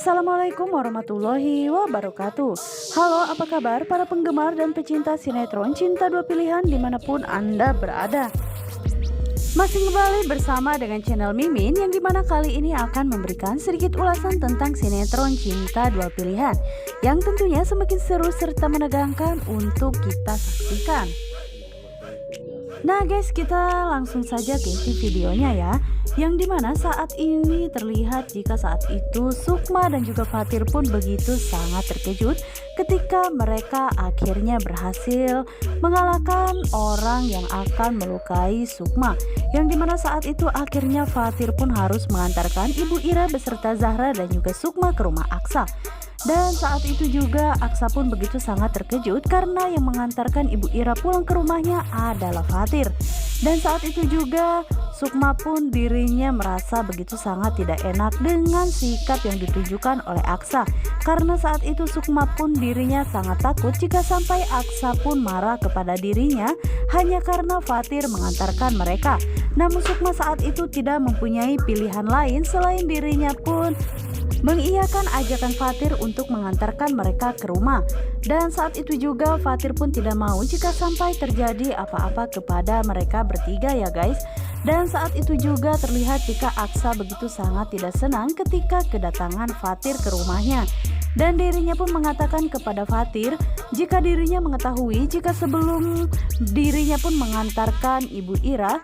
Assalamualaikum warahmatullahi wabarakatuh. Halo, apa kabar para penggemar dan pecinta sinetron Cinta Dua Pilihan dimanapun Anda berada. Masih kembali bersama dengan channel Mimin yang dimana kali ini akan memberikan sedikit ulasan tentang sinetron Cinta Dua Pilihan yang tentunya semakin seru serta menegangkan untuk kita saksikan. Nah guys, kita langsung saja ke isi videonya ya, yang dimana saat ini terlihat jika saat itu Sukma dan juga Fathir pun begitu sangat terkejut ketika mereka akhirnya berhasil mengalahkan orang yang akan melukai Sukma, yang dimana saat itu akhirnya Fathir pun harus mengantarkan Ibu Ira beserta Zahra dan juga Sukma ke rumah Aksa. Dan saat itu juga Aksa pun begitu sangat terkejut karena yang mengantarkan Ibu Ira pulang ke rumahnya adalah Fathir. Dan saat itu juga Sukma pun dirinya merasa begitu sangat tidak enak dengan sikap yang ditunjukkan oleh Aksa. Karena saat itu Sukma pun dirinya sangat takut jika sampai Aksa pun marah kepada dirinya hanya karena Fathir mengantarkan mereka. Namun Sukma saat itu tidak mempunyai pilihan lain selain dirinya pun mengiyakan ajakan Fathir untuk mengantarkan mereka ke rumah. Dan saat itu juga Fathir pun tidak mau jika sampai terjadi apa-apa kepada mereka bertiga ya guys. Dan saat itu juga terlihat jika Aksa begitu sangat tidak senang ketika kedatangan Fathir ke rumahnya. Dan dirinya pun mengatakan kepada Fathir jika dirinya mengetahui jika sebelum dirinya pun mengantarkan Ibu Ira,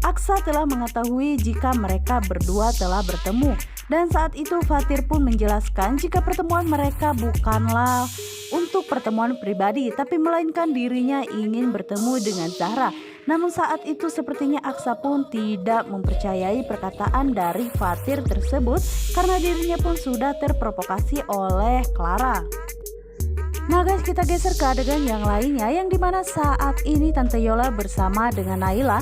Aksa telah mengetahui jika mereka berdua telah bertemu. Dan saat itu Fathir pun menjelaskan jika pertemuan mereka bukanlah untuk pertemuan pribadi, tapi melainkan dirinya ingin bertemu dengan Zahra. Namun saat itu sepertinya Aksa pun tidak mempercayai perkataan dari Fathir tersebut karena dirinya pun sudah terprovokasi oleh Clara. Nah guys, kita geser ke adegan yang lainnya, yang dimana saat ini Tante Yola bersama dengan Naila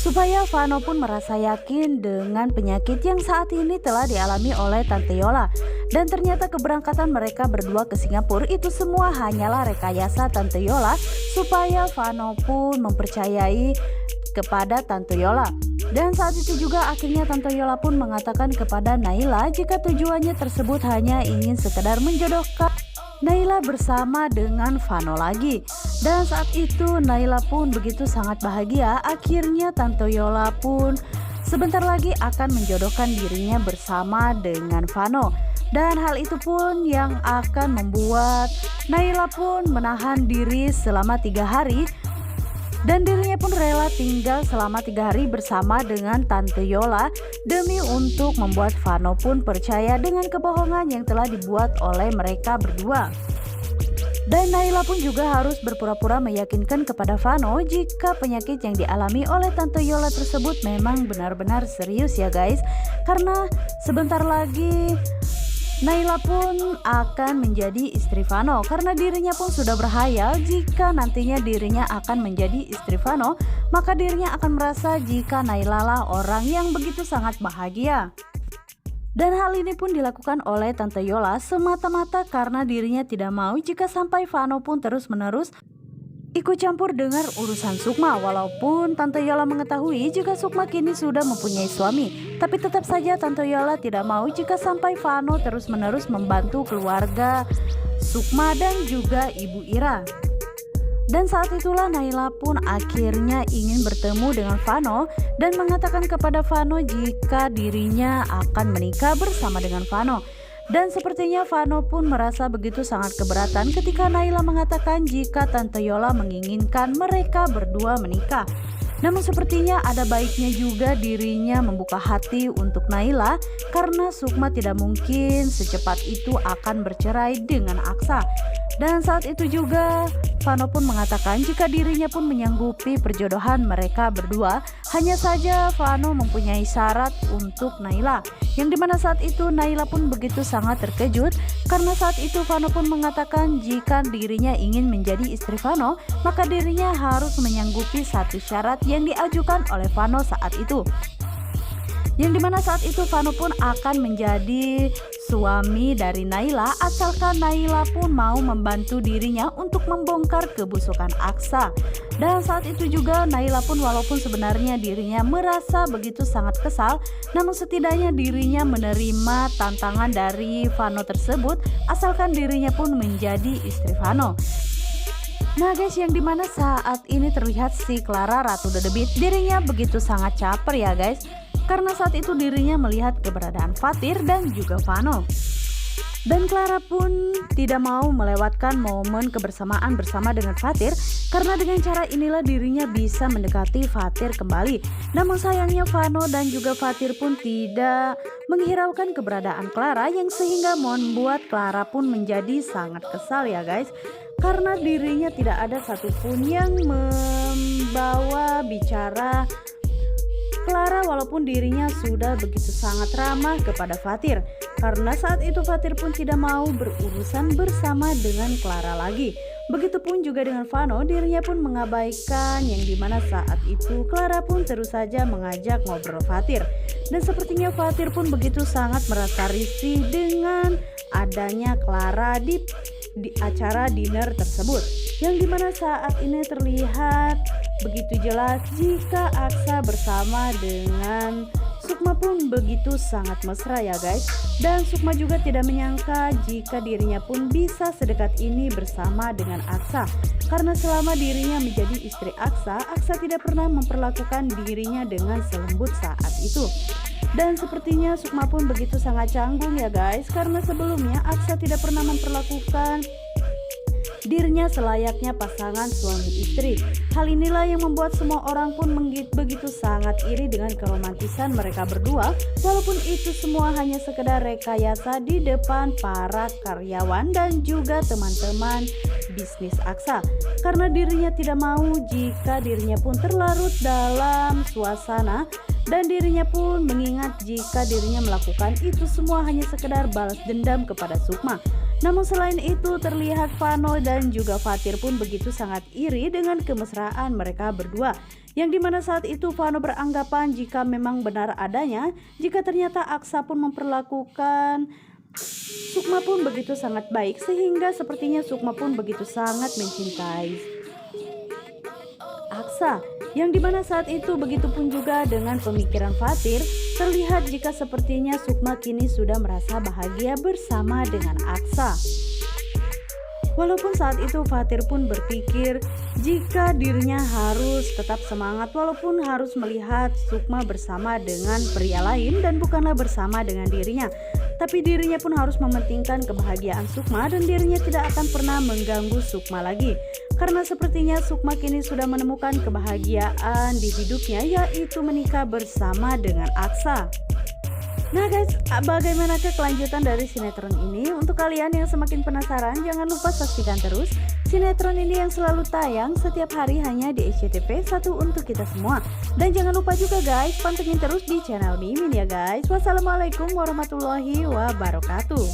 supaya Vano pun merasa yakin dengan penyakit yang saat ini telah dialami oleh Tante Yola. Dan ternyata keberangkatan mereka berdua ke Singapura itu semua hanyalah rekayasa Tante Yola supaya Vano pun mempercayai kepada Tante Yola. Dan saat itu juga akhirnya Tante Yola pun mengatakan kepada Naila jika tujuannya tersebut hanya ingin sekedar menjodohkan Naila bersama dengan Vano lagi. Dan saat itu Naila pun begitu sangat bahagia. Akhirnya Tante Yola pun sebentar lagi akan menjodohkan dirinya bersama dengan Vano. Dan hal itu pun yang akan membuat Naila pun menahan diri selama 3 hari. Dan dirinya pun rela tinggal selama 3 hari bersama dengan Tante Yola demi untuk membuat Vano pun percaya dengan kebohongan yang telah dibuat oleh mereka berdua. Dan Naila pun juga harus berpura-pura meyakinkan kepada Vano jika penyakit yang dialami oleh Tante Yola tersebut memang benar-benar serius ya guys. Karena sebentar lagi Naila pun akan menjadi istri Vano karena dirinya pun sudah berhayal jika nantinya dirinya akan menjadi istri Vano, maka dirinya akan merasa jika Naila lah orang yang begitu sangat bahagia. Dan hal ini pun dilakukan oleh Tante Yola semata-mata karena dirinya tidak mau jika sampai Vano pun terus-menerus ikut campur dengan urusan Sukma. Walaupun Tante Yola mengetahui jika Sukma kini sudah mempunyai suami, tapi tetap saja Tante Yola tidak mau jika sampai Vano terus-menerus membantu keluarga Sukma dan juga Ibu Ira. Dan saat itulah Naila pun akhirnya ingin bertemu dengan Vano dan mengatakan kepada Vano jika dirinya akan menikah bersama dengan Vano. Dan sepertinya Vano pun merasa begitu sangat keberatan ketika Naila mengatakan jika Tante Yola menginginkan mereka berdua menikah. Namun sepertinya ada baiknya juga dirinya membuka hati untuk Naila karena Sukma tidak mungkin secepat itu akan bercerai dengan Aksa. Dan saat itu juga Vano pun mengatakan jika dirinya pun menyanggupi perjodohan mereka berdua, hanya saja Vano mempunyai syarat untuk Naila. Yang dimana saat itu Naila pun begitu sangat terkejut karena saat itu Vano pun mengatakan jika dirinya ingin menjadi istri Vano, maka dirinya harus menyanggupi satu syarat yang diajukan oleh Vano saat itu. Yang dimana saat itu Vano pun akan menjadi suami dari Naila asalkan Naila pun mau membantu dirinya untuk membongkar kebusukan Aksa. Dan saat itu juga Naila pun walaupun sebenarnya dirinya merasa begitu sangat kesal, namun setidaknya dirinya menerima tantangan dari Vano tersebut asalkan dirinya pun menjadi istri Vano. Nah guys, yang dimana saat ini terlihat si Clara Ratu Dedebit dirinya begitu sangat caper ya guys, karena saat itu dirinya melihat keberadaan Fatir dan juga Vano. Dan Clara pun tidak mau melewatkan momen kebersamaan bersama dengan Fatir, karena dengan cara inilah dirinya bisa mendekati Fatir kembali. Namun sayangnya Vano dan juga Fatir pun tidak menghiraukan keberadaan Clara, yang sehingga membuat Clara pun menjadi sangat kesal ya guys, karena dirinya tidak ada satupun yang membawa bicara Clara walaupun dirinya sudah begitu sangat ramah kepada Fatir, karena saat itu Fatir pun tidak mau berurusan bersama dengan Clara lagi. Begitupun juga dengan Vano, dirinya pun mengabaikan, yang dimana saat itu Clara pun terus saja mengajak ngobrol Fatir. Dan sepertinya Fatir pun begitu sangat merasa risih dengan adanya Clara di acara dinner tersebut, yang dimana saat ini terlihat begitu jelas jika Aksa bersama dengan Sukma pun begitu sangat mesra ya guys. Dan Sukma juga tidak menyangka jika dirinya pun bisa sedekat ini bersama dengan Aksa, karena selama dirinya menjadi istri Aksa, Aksa tidak pernah memperlakukan dirinya dengan selembut saat itu. Dan sepertinya Sukma pun begitu sangat canggung ya guys, karena sebelumnya Aksa tidak pernah memperlakukan dirinya selayaknya pasangan suami istri. Hal inilah yang membuat semua orang pun begitu sangat iri dengan keromantisan mereka berdua, walaupun itu semua hanya sekedar rekayasa di depan para karyawan dan juga teman-teman bisnis Aksa, karena dirinya tidak mau jika dirinya pun terlarut dalam suasana, dan dirinya pun mengingat jika dirinya melakukan itu semua hanya sekedar balas dendam kepada Sukma. Namun selain itu terlihat Vano dan juga Fatir pun begitu sangat iri dengan kemesraan mereka berdua, yang dimana saat itu Vano beranggapan jika memang benar adanya, jika ternyata Aksa pun memperlakukan Sukma pun begitu sangat baik, sehingga sepertinya Sukma pun begitu sangat mencintai Aksa, yang dimana saat itu begitupun juga dengan pemikiran Fatir, terlihat jika sepertinya Sukma kini sudah merasa bahagia bersama dengan Aksa. Walaupun saat itu Fatir pun berpikir jika dirinya harus tetap semangat walaupun harus melihat Sukma bersama dengan pria lain dan bukanlah bersama dengan dirinya, tapi dirinya pun harus mementingkan kebahagiaan Sukma dan dirinya tidak akan pernah mengganggu Sukma lagi, karena sepertinya Sukma kini sudah menemukan kebahagiaan di hidupnya, yaitu menikah bersama dengan Aksa. Nah guys, bagaimanakah kelanjutan dari sinetron ini? Untuk kalian yang semakin penasaran, jangan lupa saksikan terus sinetron ini yang selalu tayang setiap hari hanya di SCTV 1 untuk kita semua. Dan jangan lupa juga guys, pantengin terus di channel Mimin ya guys. Wassalamualaikum warahmatullahi wabarakatuh.